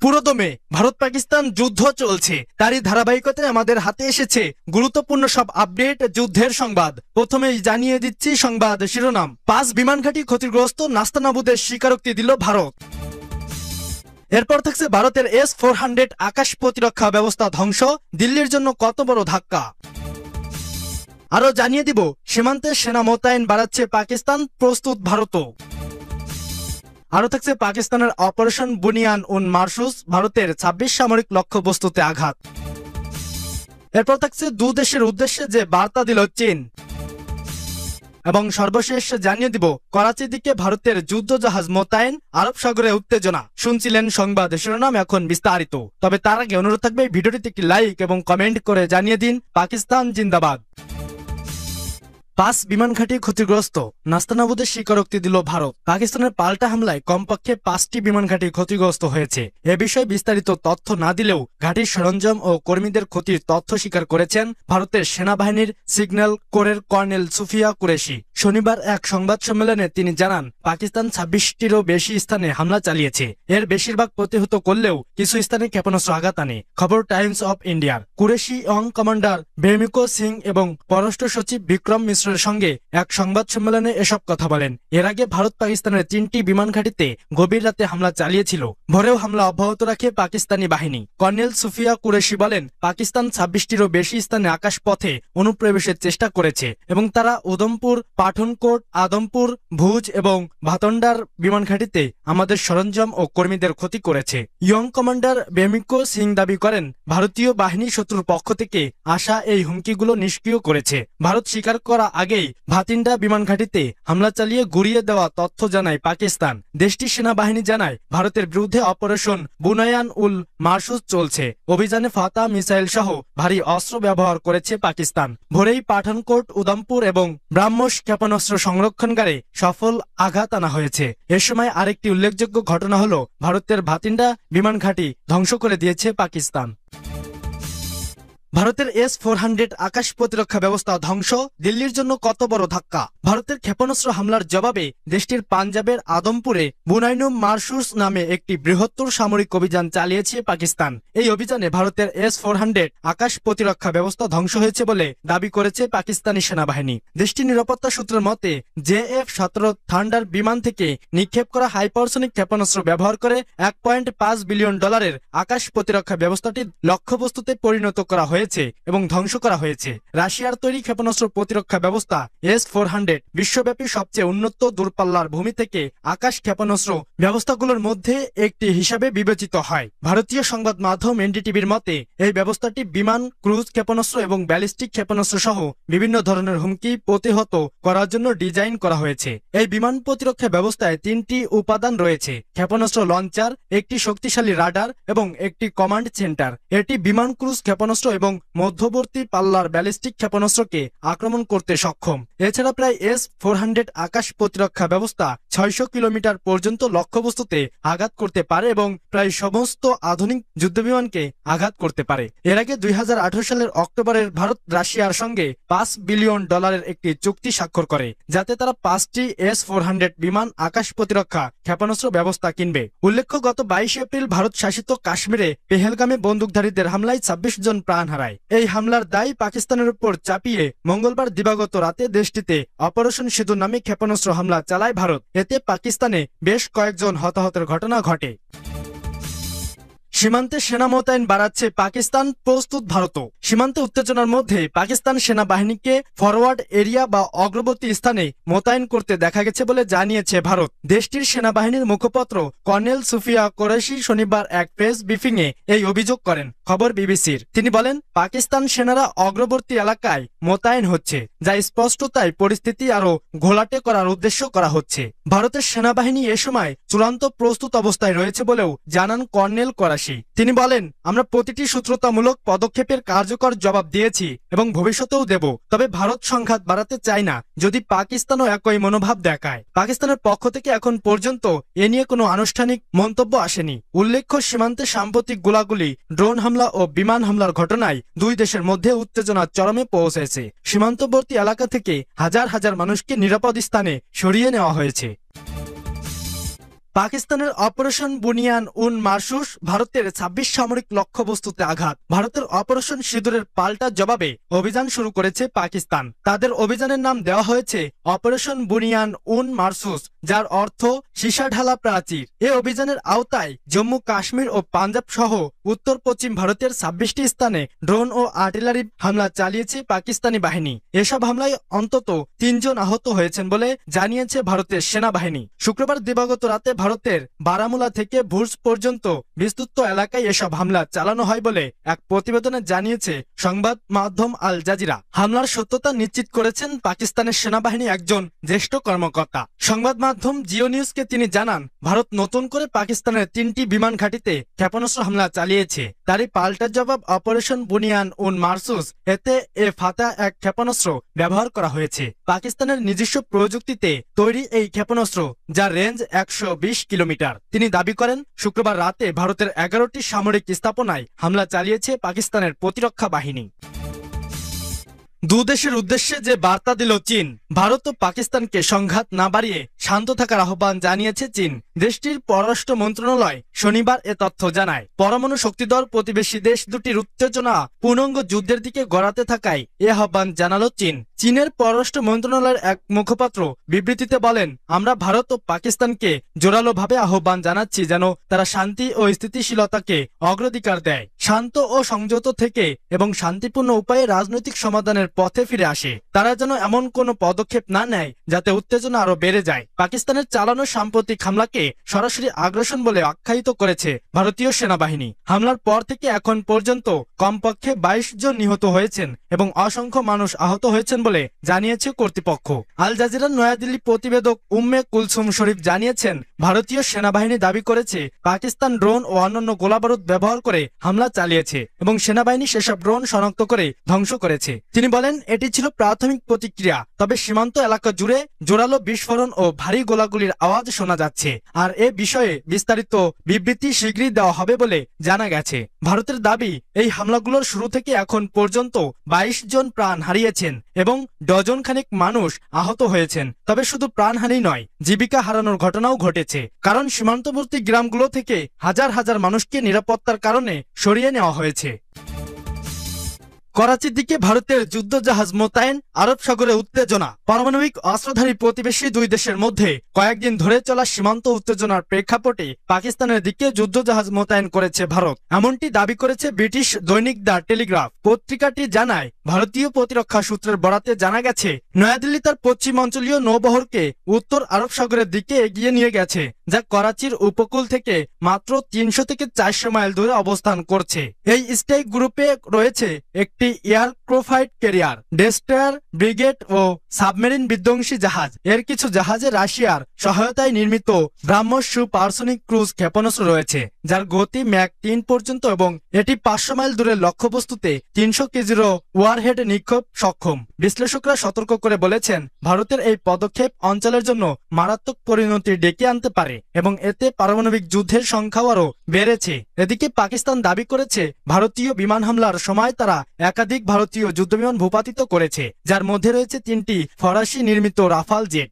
পুরোদমে ভারত পাকিস্তান যুদ্ধ চলছে, তারই ধারাবাহিকতায় আমাদের হাতে এসেছে গুরুত্বপূর্ণ সব আপডেট যুদ্ধের সংবাদ। প্রথমেই জানিয়ে দিচ্ছি সংবাদ শিরোনাম। 5 বিমান ঘাঁটি ক্ষতিগ্রস্ত, নাস্তানাবুদের স্বীকারোক্তি দিল ভারত। এরপর থাকছে ভারতের S-400 আকাশ প্রতিরক্ষা ব্যবস্থা ধ্বংস, দিল্লির জন্য কত বড় ধাক্কা। আরো জানিয়ে দিব সীমান্তে সেনা মোতায়েন বাড়াচ্ছে পাকিস্তান, প্রস্তুত ভারতও। আরো থাকছে পাকিস্তানের অপারেশন বুনিয়ান উন মারসুস, ভারতের 26 সামরিক লক্ষ্যবস্তুতে আঘাত। এরপর থাকছে দুদেশের উদ্দেশ্যে যে বার্তা দিল চীন। এবং সর্বশেষ জানিয়ে দিব করাচির দিকে ভারতের যুদ্ধ জাহাজ মোতায়েন, আরব সাগরে উত্তেজনা। শুনছিলেন সংবাদ শিরোনাম, এখন বিস্তারিত। তবে তার আগে অনুরোধ থাকবে ভিডিওটিতে একটি লাইক এবং কমেন্ট করে জানিয়ে দিন পাকিস্তান জিন্দাবাদ। 5 বিমান ঘাঁটি ক্ষতিগ্রস্ত, নাস্তানাবুদের স্বীকারোক্তি দিল ভারত। পাকিস্তানের পাল্টা হামলায় কমপক্ষে 5টি বিমান ঘাঁটি ক্ষতিগ্রস্ত হয়েছে। এ বিষয়ে বিস্তারিত তথ্য না দিলেও ঘাঁটির সরঞ্জাম ও কর্মীদের ক্ষতির তথ্য স্বীকার করেছেন ভারতের সেনাবাহিনীর সিগন্যাল কোরের কর্নেল সুফিয়া কুরেশি। শনিবার এক সংবাদ সম্মেলনে তিনি জানান, পাকিস্তান 26টিরও বেশি স্থানে হামলা চালিয়েছে। এর বেশিরভাগ প্রতিহত করলেও কিছু স্থানে ক্ষেপণাস্ত্র আঘাত আনে। খবর টাইমস অফ ইন্ডিয়ার। কুরেশি ইয়ং কমান্ডার ভেমিকো সিং এবং পররাষ্ট্র সচিব বিক্রম মিশ্রের সঙ্গে এক সংবাদ সম্মেলনে এসব কথা বলেন। এর আগে ভারত পাকিস্তানের 3টি বিমান ঘাঁটিতে গভীর রাতে হামলা চালিয়েছিল। ভোরেও হামলা অব্যাহত রাখে পাকিস্তানি বাহিনী। কর্নেল সুফিয়া কুরেশি বলেন, পাকিস্তান 26টিরও বেশি স্থানে আকাশপথে অনুপ্রবেশের চেষ্টা করেছে এবং তারা উধমপুর, পাঠানকোট, আদমপুর, ভুজ এবং ভাতন্ডার বিমান ঘাঁটিতে আমাদের সরঞ্জাম ও কর্মীদের ক্ষতি করেছে। ইয়ং কমান্ডার বেমিকো সিং দাবি করেন, ভারতীয় বাহিনী শত্রুর পক্ষ থেকে আসা এই হুমকিগুলো নিষ্ক্রিয় করেছে। ভারত স্বীকার করা আগেই ভাতিন্ডা বিমান ঘাঁটিতে হামলা চালিয়ে গুড়িয়ে দেওয়া তথ্য জানায় পাকিস্তান। দেশটির সেনাবাহিনী জানায়, ভারতের বিরুদ্ধে অপারেশন বুনায়ান উল মারসুস চলছে। অভিযানে ফাতা মিসাইল সহ ভারী অস্ত্র ব্যবহার করেছে পাকিস্তান। ভোরেই পাঠানকোট, উধমপুর এবং ব্রাহ্মস ক্ষেপণাস্ত্র সংরক্ষণকারে সফল আঘাত আনা হয়েছে। এ সময় আরেকটি উল্লেখযোগ্য ঘটনা হল ভারতের ভাতিন্ডা বিমান ঘাঁটি ধ্বংস করে দিয়েছে পাকিস্তান। ভারতের S-400 আকাশ প্রতিরক্ষা ব্যবস্থা ধ্বংস, দিল্লির জন্য কত বড় ধাক্কা। ভারতের ক্ষেপণাস্ত্র হামলার জবাবে দেশটির পাঞ্জাবের আদমপুরে বুনাইনুম মারসুস নামে একটি বৃহত্তর সামরিক অভিযান চালিয়েছে পাকিস্তান। এই অভিযানে ভারতের S-400 আকাশ প্রতিরক্ষা ব্যবস্থা ধ্বংস হয়েছে বলে দাবি করেছে পাকিস্তানি সেনাবাহিনী। দেশটির নিরাপত্তা সূত্রের মতে JF-17 থান্ডার বিমান থেকে নিক্ষেপ করা হাইপারসনিক ক্ষেপণাস্ত্র ব্যবহার করে $1.5 বিলিয়ন আকাশ প্রতিরক্ষা ব্যবস্থাটি লক্ষ্যবস্তুতে পরিণত করা হয়েছে এবং ধ্বংস করা হয়েছে। রাশিয়ার তৈরি ক্ষেপণাস্ত্র প্রতিরক্ষা ব্যবস্থা S-400 বিশ্বব্যাপী সবচেয়ে উন্নত দূরপাল্লার ভূমি থেকে আকাশ ক্ষেপণাস্ত্র ব্যবস্থাগুলোর মধ্যে একটি হিসাবে বিবেচিত হয়। ভারতীয় সংবাদ মাধ্যম NDTVর মতে এই ব্যবস্থাটি বিমান, ক্রুজ ক্ষেপণাস্ত্র এবং ব্যালিস্টিক ক্ষেপণাস্ত্র সহ বিভিন্ন ধরনের হুমকি প্রতিহত করার জন্য ডিজাইন করা হয়েছে। এই বিমান প্রতিরক্ষা ব্যবস্থায় 3টি উপাদান রয়েছে: ক্ষেপণাস্ত্র লঞ্চার, একটি শক্তিশালী রাডার এবং একটি কমান্ড সেন্টার। এটি বিমান, ক্রুজ ক্ষেপণাস্ত্র এবং মধ্যবর্তী পাল্লার ব্যালিস্টিক ক্ষেপণাস্ত্রকে আক্রমণ করতে সক্ষম। এছাড়া প্রায় S-400 আকাশ প্রতিরক্ষা ব্যবস্থা 600 কিলোমিটার পর্যন্ত লক্ষ্যবস্তুতে আঘাত করতে পারে এবং প্রায় সমস্ত আধুনিক যুদ্ধবিমানকে আঘাত করতে পারে। এর আগে 2018 সালের অক্টোবরের ভারত রাশিয়ার সঙ্গে $5 বিলিয়ন একটি চুক্তি স্বাক্ষর করে, যাতে তারা 5টি S-400 বিমান আকাশ প্রতিরক্ষা ক্ষেপণাস্ত্র ব্যবস্থা কিনবে। উল্লেখ্য, গত 22 এপ্রিল ভারত শাসিত কাশ্মীরে পেহেলগামে বন্দুকধারীদের হামলায় 26 জন প্রাণ হারায়। এই হামলার দায় পাকিস্তানের উপর চাপিয়ে মঙ্গলবার দিবাগত রাতে দেশটিতে অপারেশন সিঁদুর নামে ক্ষেপণাস্ত্র হামলা চালায় ভারত। এতে পাকিস্তানে বেশ কয়েকজন হতাহতের ঘটনা ঘটে। সীমান্তে সেনা মোতায়েন বাড়াচ্ছে পাকিস্তান, প্রস্তুত ভারতও। সীমান্তে উত্তেজনার মধ্যে পাকিস্তান সেনাবাহিনীকে ফরওয়ার্ড এরিয়া বা অগ্রবর্তী স্থানে মোতায়েন করতে দেখা গেছে বলে জানিয়েছে ভারত। দেশটির সেনাবাহিনীর মুখপাত্র কর্নেল সুফিয়া কুরেশি শনিবার এক প্রেস ব্রিফিংয়ে এই অভিযোগ করেন। খবর বিবিসির। তিনি বলেন, পাকিস্তান সেনারা অগ্রবর্তী এলাকায় মোতায়েন হচ্ছে, যা স্পষ্টতায় পরিস্থিতি আরো ঘোলাটে করার উদ্দেশ্য করা হচ্ছে। ভারতের সেনাবাহিনী এ সময় চূড়ান্ত প্রস্তুত অবস্থায় রয়েছে বলেও জানান কর্নেল কুরেশি। তিনি বলেন, আমরা প্রতিটি সূত্রতামূলক পদক্ষেপের কার্যকর জবাব দিয়েছি এবং ভবিষ্যতেও দেব। তবে ভারত সংঘাত বাড়াতে চায় না যদি পাকিস্তানও একই মনোভাব দেখায়। পাকিস্তানের পক্ষ থেকে এখন পর্যন্ত এ নিয়ে কোনো আনুষ্ঠানিক মন্তব্য আসেনি। উল্লেখ্য, সীমান্তে সাম্প্রতিক গোলাগুলি, ড্রোন হামলা ও বিমান হামলার ঘটনায় দুই দেশের মধ্যে উত্তেজনা চরমে পৌঁছেছে। সীমান্তবর্তী এলাকা থেকে হাজার হাজার মানুষকে নিরাপদ স্থানে সরিয়ে নেওয়া হয়েছে। পাকিস্তানের অপারেশন বুনিয়ান উন মারসুস ভারতের ২৬ সামরিক লক্ষ্যবস্তুতে আঘাত। ভারতের অপারেশন সিঁদুরের পাল্টা জবাবে অভিযান শুরু করেছে পাকিস্তান। তাদের অভিযানের নাম দেওয়া হয়েছে অপারেশন বুনিয়ান উন মারসুস, যার অর্থ সীসাঢালা প্রাচীর। এ অভিযানের আওতায় জম্মু কাশ্মীর ও পাঞ্জাব সহ উত্তর পশ্চিম ভারতের ২৬টি স্থানে ড্রোন ও আর্টিলারি হামলা চালিয়েছে পাকিস্তানি বাহিনী। এসব হামলায় অন্তত ৩ জন আহত হয়েছেন বলে জানিয়েছে ভারতের সেনাবাহিনী। শুক্রবার দিবাগত রাতে ভারতের বারামুলা থেকে ভুজ পর্যন্ত বিস্তৃত এলাকায় এসব হামলা চালানো হয় বলে এক প্রতিবেদনে জানিয়েছে সংবাদ মাধ্যম আল জাজিরা। হামলার সত্যতা নিশ্চিত করেছেন পাকিস্তানের সেনাবাহিনী একজন জ্যেষ্ঠ কর্মকর্তা। সংবাদ মাধ্যম জিও নিউজকে তিনি জানান, ভারত নতুন করে পাকিস্তানের ৩টি বিমান ঘাঁটিতে ক্ষেপণাস্ত্র হামলা চালিয়েছে। তারই পাল্টা জবাব অপারেশন বুনিয়ান উন মারসুস। এতে ফাতা এক ক্ষেপণাস্ত্র ব্যবহার করা হয়েছে। পাকিস্তানের নিজস্ব প্রযুক্তিতে তৈরি এই ক্ষেপণাস্ত্র, যার রেঞ্জ ১২০ কিলোমিটার। তিনি দাবি করেন, শুক্রবার রাতে ভারতের ১১টি সামরিক স্থাপনায় হামলা চালিয়েছে পাকিস্তানের প্রতিরক্ষা বাহিনী। দুদেশের উদ্দেশ্যে যে বার্তা দিল চীন। ভারত ও পাকিস্তানকে সংঘাত না বাড়িয়ে শান্ত থাকার আহ্বান জানিয়েছে চীন। দেশটির পররাষ্ট্র মন্ত্রণালয় শনিবার এ তথ্য জানায়। পরমাণু শক্তিধর প্রতিবেশী দেশ দুটির উত্তেজনা পূর্ণাঙ্গ যুদ্ধের দিকে গড়াতে থাকায় এ আহ্বান জানালো চীন। চীনের পররাষ্ট্র মন্ত্রণালয়ের এক মুখপাত্র বিবৃতিতে বলেন, আমরা ভারত ও পাকিস্তানকে জোরালোভাবে আহ্বান জানাচ্ছি যেন তারা শান্তি ও স্থিতিশীলতাকে অগ্রাধিকার দেয়, শান্ত ও সংযত থেকে এবং শান্তিপূর্ণ উপায়ে রাজনৈতিক সমাধানের পথে ফিরে আসে। তারা যেন এমন কোনো পদক্ষেপ না নেয় যাতে উত্তেজনা আরো বেড়ে যায়। পাকিস্তানের চালানো সাম্প্রতিক হামলাকে সরাসরি আগ্রাসন বলে আখ্যায়িত করেছে ভারতীয় সেনাবাহিনী। হামলার পর থেকে এখন পর্যন্ত কমপক্ষে ২২ জন নিহত হয়েছেন এবং অসংখ্য মানুষ আহত হয়েছেন বলে জানিয়েছে কর্তৃপক্ষ। আল জাজিরার নয়াদিল্লি প্রতিবেদক উম্মে কুলসুম শরীফ জানিয়েছেন, ভারতীয় সেনাবাহিনী দাবি করেছে পাকিস্তান ড্রোন ও অন্যান্য গোলাবারুদ ব্যবহার করে হামলা চালিয়েছে এবং সেনাবাহিনী সেসব ড্রোন শনাক্ত করে ধ্বংস করেছে। তিনি বলেন, এটি ছিল প্রাথমিক প্রতিক্রিয়া, তবে সীমান্ত এলাকা জুড়ে জোরালো বিস্ফোরণ ও ভারী গোলাগুলির আওয়াজ শোনা যাচ্ছে। আর এ বিষয়ে বিস্তারিত বিবৃতি শীঘ্রই দেওয়া হবে বলে জানা গেছে। ভারতের দাবি, এই হামলাগুলোর শুরু থেকে এখন পর্যন্ত ২২ জন প্রাণ হারিয়েছেন এবং ডজন খানেক মানুষ আহত হয়েছেন। তবে শুধু প্রাণহানি নয়, জীবিকা হারানোর ঘটনাও ঘটেছে, কারণ সীমান্তবর্তী গ্রামগুলো থেকে হাজার হাজার মানুষকে নিরাপত্তার কারণে সরিয়ে নেওয়া হয়েছে। করাচির দিকে ভারতের যুদ্ধজাহাজ মোতায়েন, আরব সাগরে উত্তেজনা। পারমাণবিক অস্ত্রধারী প্রতিবেশী দুই দেশের মধ্যে কয়েকদিন ধরে চলা সীমান্ত উত্তেজনার প্রেক্ষাপটে পাকিস্তানের দিকে যুদ্ধজাহাজ মোতায়েন করেছে ভারত, এমনটি দাবি করেছে ব্রিটিশ দৈনিক দ্য টেলিগ্রাফ। পত্রিকাটি জানায়, ভারতীয় প্রতিরক্ষা সূত্রের বরাতে জানা গেছে, নয়াদিল্লি তার পশ্চিমাঞ্চলীয় নৌবহরকে উত্তর আরব সাগরের দিকে এগিয়ে নিয়ে গেছে, যা করাচির উপকূল থেকে মাত্র ৩০০ থেকে ৪০০ মাইল দূরে অবস্থান করছে। এই স্ট্রাইক গ্রুপে রয়েছে একটি এয়ারক্রাফট ক্যারিয়ার, ডেস্ট্রয়ার, ব্রিগেড ও সাবমেরিন বিধ্বংসী জাহাজ। এর কিছু জাহাজে রাশিয়ার সহায়তায় নির্মিত ব্রাহ্মস সুপারসনিক ক্রুজ ক্ষেপণাস্ত্র রয়েছে, যার গতি ম্যাক ৩ পর্যন্ত এবং এটি ৫০০ মাইল দূরের লক্ষ্যবস্তুতে ৩০০ কেজিরও ওয়ারহেড নিক্ষেপ সক্ষম। বিশ্লেষকরা সতর্ক করে বলেছেন, ভারতের এই পদক্ষেপ অঞ্চলের জন্য মারাত্মক পরিণতি ডেকে আনতে পারে এবং এতে পারমাণবিক যুদ্ধের সংখ্যাও আরও বেড়েছে। এদিকে পাকিস্তান দাবি করেছে, ভারতীয় বিমান হামলার সময় তারা একাধিক ভারতীয় যুদ্ধবিমান ভূপাতিত করেছে, যার মধ্যে রয়েছে ৩টি ফরাসি নির্মিত রাফাল জেট।